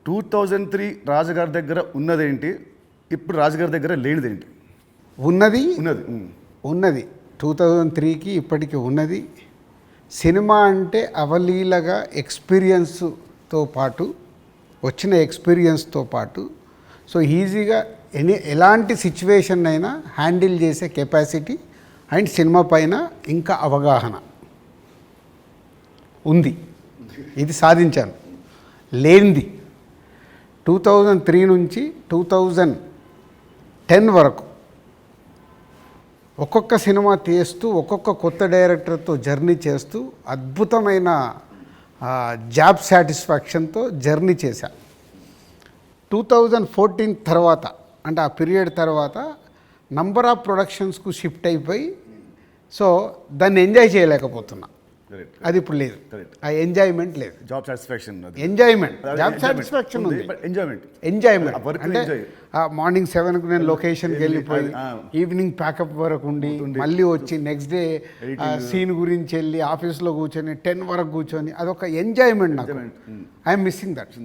2003 రాజుగారి దగ్గర ఉన్నదేంటి, ఇప్పుడు రాజుగారి దగ్గర లేనిదేంటి? ఉన్నది ఉన్నది ఉన్నది 2003కి ఇప్పటికి ఉన్నది. సినిమా అంటే అవలీలగా ఎక్స్పీరియన్స్తో పాటు వచ్చిన ఎక్స్పీరియన్స్తో పాటు సో ఈజీగా ఎలాంటి సిచ్యువేషన్ అయినా హ్యాండిల్ చేసే కెపాసిటీ అండ్ సినిమా పైన ఇంకా అవగాహన ఉంది. ఇది సాధించాను. లేనిది 2003 నుంచి 2010 వరకు ఒక్కొక్క సినిమా తీస్తూ ఒక్కొక్క కొత్త డైరెక్టర్తో జర్నీ చేస్తూ అద్భుతమైన జాబ్ సాటిస్ఫాక్షన్తో జర్నీ చేశా. 2014 తర్వాత అంటే ఆ పీరియడ్ తర్వాత నంబర్ ఆఫ్ ప్రొడక్షన్స్కు షిఫ్ట్ అయిపోయి సో దాన్ని ఎంజాయ్ చేయలేకపోతున్నా. అది ఇప్పుడు లేదు. ఆ ఎంజాయ్మెంట్ లేదు. Job satisfaction, enjoyment, job satisfaction ఉంది. ఎంజాయ్మెంట్ అంటే మార్నింగ్ 7కు నేను లొకేషన్కి వెళ్ళిపోయి ఈవినింగ్ ప్యాకప్ వరకు ఉండి మళ్ళీ వచ్చి నెక్స్ట్ డే సీన్ గురించి వెళ్ళి ఆఫీస్లో కూర్చొని 10 వరకు కూర్చొని అదొక ఎంజాయ్మెంట్ నాకు. I'm missing that.